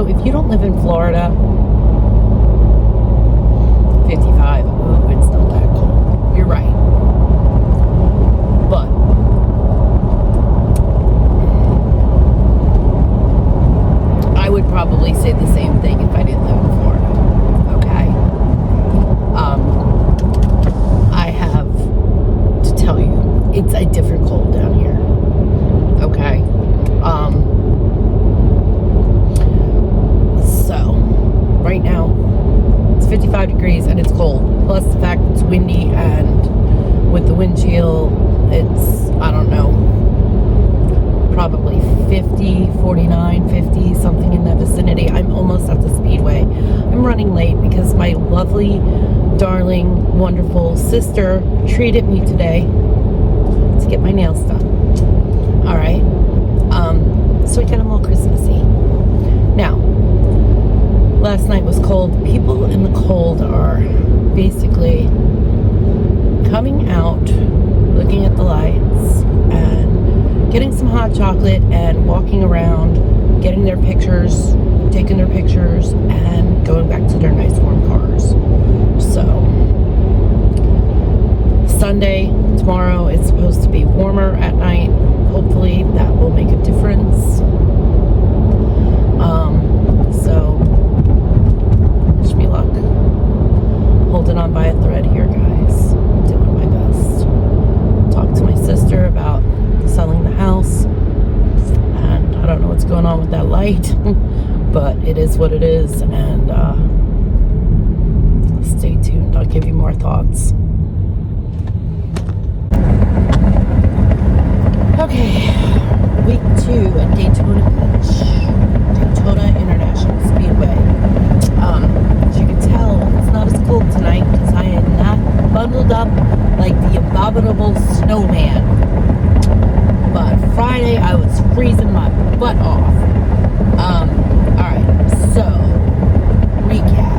Also, if you don't live in Florida, 55, ooh, it's not that cold. You're right. But I would probably say the same thing if I didn't live in Florida. Okay? I have to tell you, it's a different cold down here. Okay? So, right now, it's 55 degrees and it's cold. Plus the fact it's windy, and with the wind chill, it's, I don't know, probably 50, 49, 50, something in that vicinity. I'm almost at the Speedway. I'm running late because my lovely, darling, wonderful sister treated me today to get my nails done. All right. So I got them all Christmassy. Now, last night was cold. People in the cold are basically coming out, looking at the lights, and getting some hot chocolate and walking around, getting their pictures, taking their pictures, and going back to their nice warm cars. So, Sunday, tomorrow, it's supposed to be warmer at night. Hopefully that will make a difference. So, wish me luck. Holding on by a thread here, guys. Doing my best. Talked to my sister about selling the house. And I don't know what's going on with that light. But it is what it is. And stay tuned. I'll give you more thoughts. Okay, week 2 at Daytona Beach, Daytona International Speedway. As you can tell, it's not as cold tonight because I am not bundled up like the abominable snowman. But Friday, I was freezing my butt off. Alright, so, recap.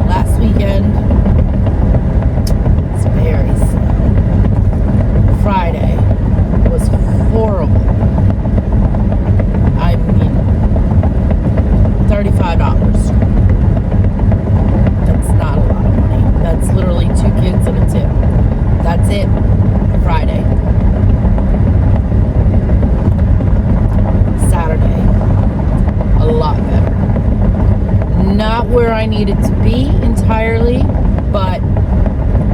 Last weekend, it's very slow. Friday was horrible. I mean, $35. That's not a lot of money. That's literally 2 kids and a tip. That's it. Friday. Saturday, a lot better. Not where I needed to be entirely, but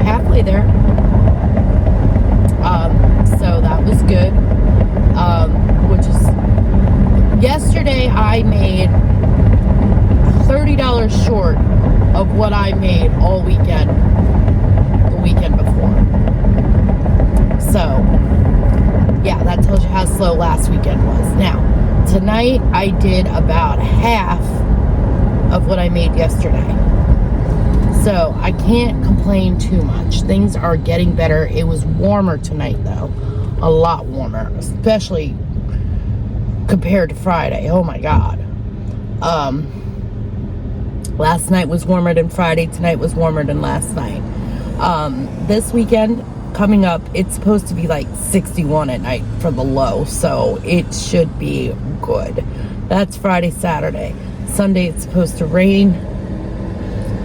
halfway there. So that was good. Which is, yesterday I made $30 short of what I made all weekend, the weekend before. So, yeah, that tells you how slow last weekend was. Now, tonight I did about half of what I made yesterday. So, I can't complain too much. Things are getting better. It was warmer tonight, though. A lot warmer, especially compared to Friday. Oh my God. Last night was warmer than Friday. Tonight was warmer than last night. This weekend coming up, it's supposed to be like 61 at night for the low, so it should be good. That's Friday, Saturday. Sunday it's supposed to rain,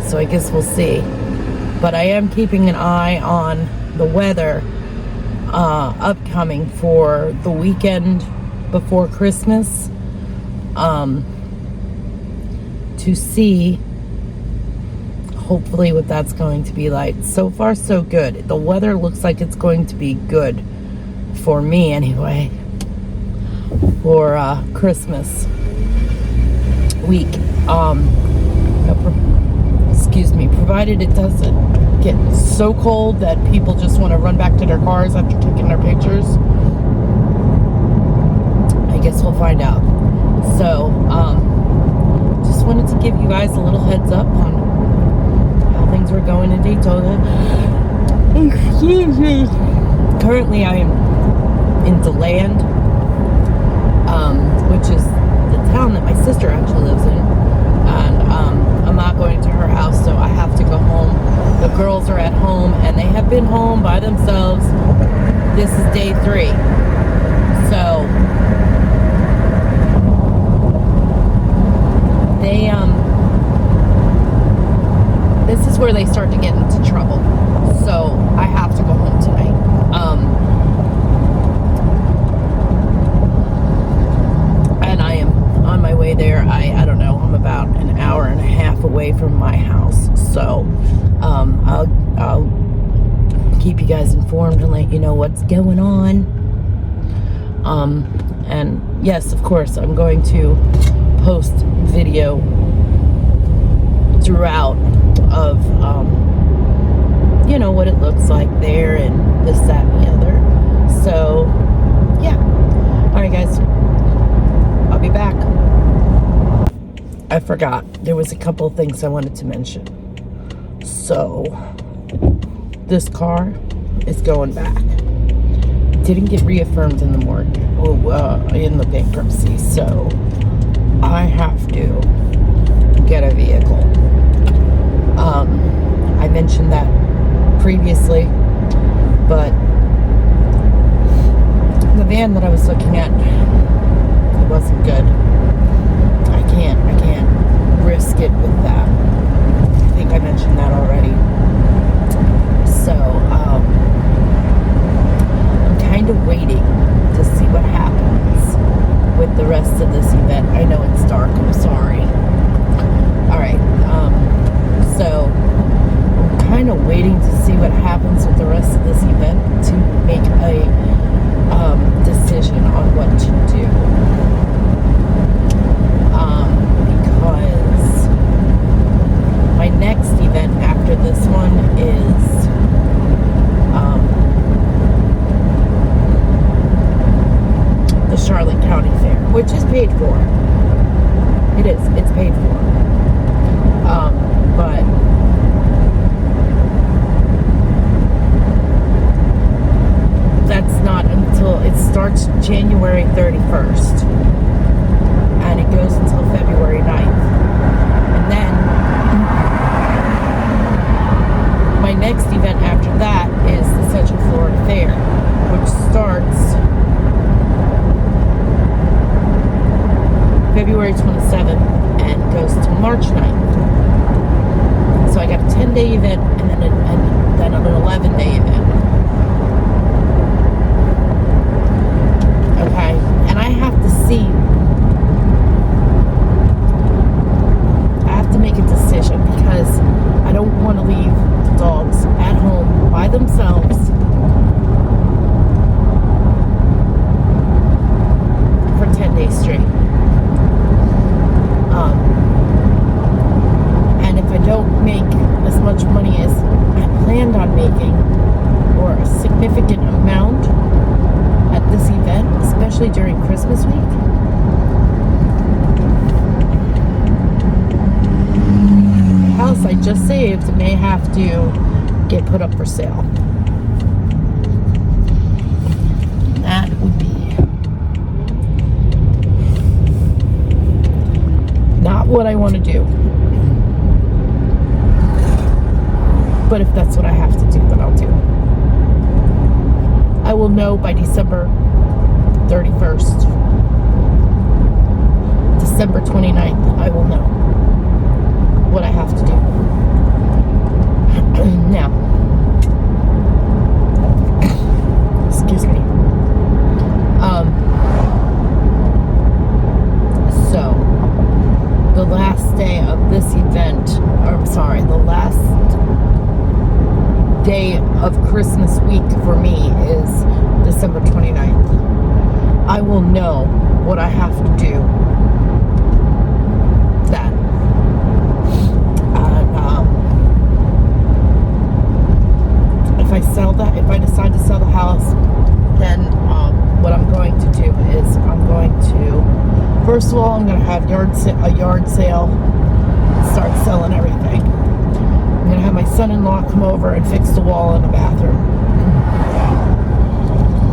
so I guess we'll see. But I am keeping an eye on the weather upcoming for the weekend before Christmas, to see hopefully what that's going to be like. So far so good. The weather looks like it's going to be good for me anyway, for Christmas week. Excuse me, provided it doesn't get so cold that people just want to run back to their cars after taking their pictures. I guess we'll find out. So, just wanted to give you guys a little heads up on how things were going in Daytona. Excuse me. Currently, I am in DeLand, which is the town that my sister actually lives in. And I'm not going to her house, so I have to go home. The girls are at home, and they have been home by themselves. This is day 3. So, where they start to get into trouble. So I have to go home tonight. And I am on my way there. I don't know, I'm about an hour and a half away from my house. So I'll keep you guys informed and let you know what's going on. And yes, of course, I'm going to post video throughout of you know, what it looks like there and this, that, and the other. So yeah, all right guys, I'll be back. I forgot, there was a couple of things I wanted to mention. So this car is going back. Didn't get reaffirmed in the mortgage, in the bankruptcy, so I have to get a vehicle. I mentioned that previously, but the van that I was looking at, it wasn't good. I can't risk it with that. I think I mentioned that already. So I'm kind of waiting to see what happens with the rest of this event. I know it's dark, I'm sorry. Alright, so I'm kind of waiting to see what happens with the rest of this event to make a decision on what to do. Because my next event after this one is the Charlotte County Fair, which is paid for. It is. It's paid for. But that's not until it starts January 31st, and it goes until February 9th. And then my next event after that is the Central Florida Fair, which starts February 27th and goes to March 9th. So I got a 10-day event and then an 11-day event. Okay, and I have to see. I have to make a decision because I don't want to leave the dogs at home by themselves for 10 days straight. And if I don't make as much money as I planned on making, or a significant amount at this event, especially during Christmas week, the house I just saved may have to get put up for sale. That would be not what I want to do. But if that's what I have to do, then I'll do it. I will know by December 31st. December 29th, I will know what I have to do. Now, excuse me. So, the last day of this event, or I'm sorry, the last day of Christmas week for me is December 29th. I will know what I have to do then. And if I decide to sell the house, then what I'm going to do is I'm going to, first of all, I'm going to have a yard sale, start selling everything. I'm going to have my son-in-law come over and fix the wall in the bathroom,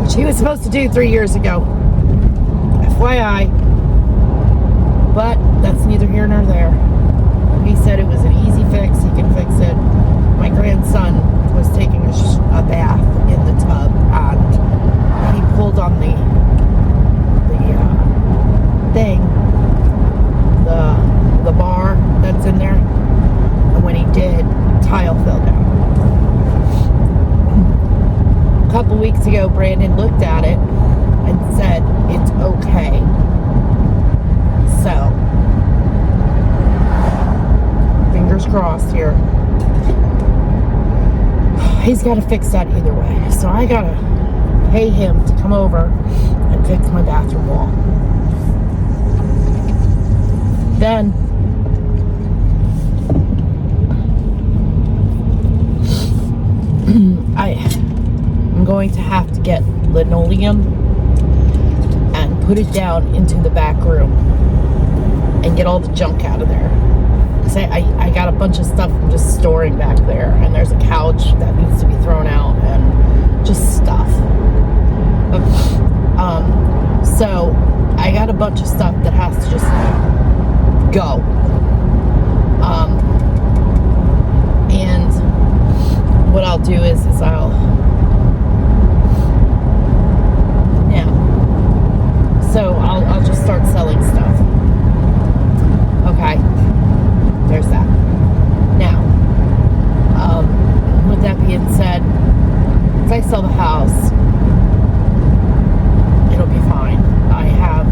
which he was supposed to do 3 years ago. FYI. But that's neither here nor there. He said it was an easy fix. He can fix it. My grandson was taking a bath in the tub, and he pulled on the thing, the bar that's in there. And when he did, tile Brandon looked at it and said it's okay. So, fingers crossed here. He's got to fix that either way. So I got to pay him to come over and fix my bathroom wall. Then I'm going to have to get linoleum and put it down into the back room and get all the junk out of there. Because I got a bunch of stuff I'm just storing back there, and there's a couch that needs to be thrown out and just stuff. So I got a bunch of stuff that has to just go. And what I'll do is I'll just start selling stuff. Okay, there's that. Now, with that being said, if I sell the house, it'll be fine. I have,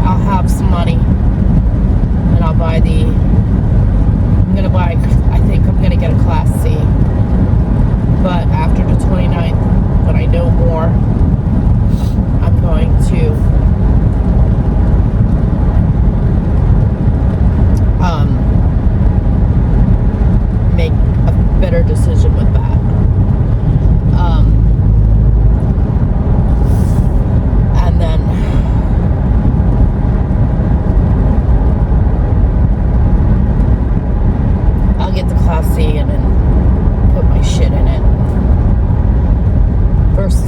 I'll have some money, and I'll buy I think I'm gonna get a Class C. But after the 29th, when I know more, I'm going to make a better decision with that. And then I'll get the Class C and then put my shit in it. First,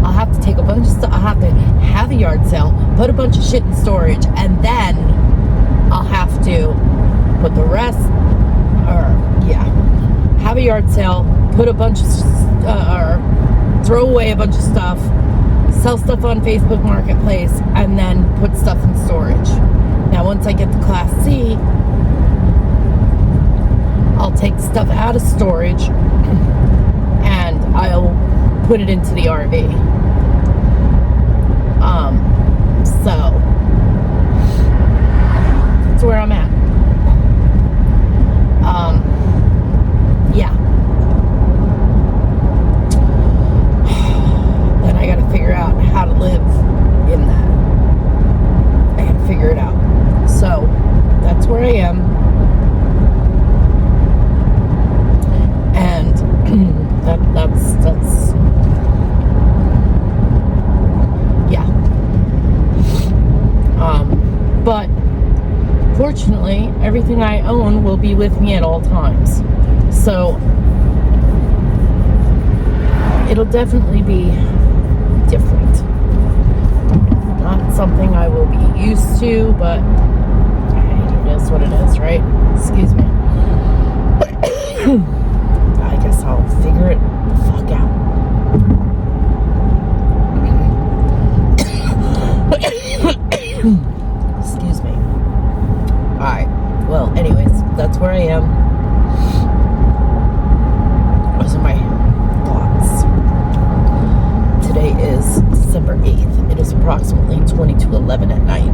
I'll have to take a bunch of stuff. I'll have to have a yard sale, put a bunch of shit in storage, and then I'll have to put the rest, have a yard sale, put a bunch of, or throw away a bunch of stuff, sell stuff on Facebook Marketplace, and then put stuff in storage. Now, once I get the Class C, I'll take stuff out of storage and I'll put it into the RV. So that's where I'm at. Yeah. Then I gotta figure out how to live in that. I gotta figure it out. So that's where I am. And that's yeah. But fortunately, everything I own will be with me at all times. So it'll definitely be different. Not something I will be used to, but it is what it is, right? Excuse me. I guess I'll figure it the fuck out. Excuse me. Alright. Well, anyways, that's where I am. Those are my thoughts. Today is December 8th. It is approximately 20 to 11 at night.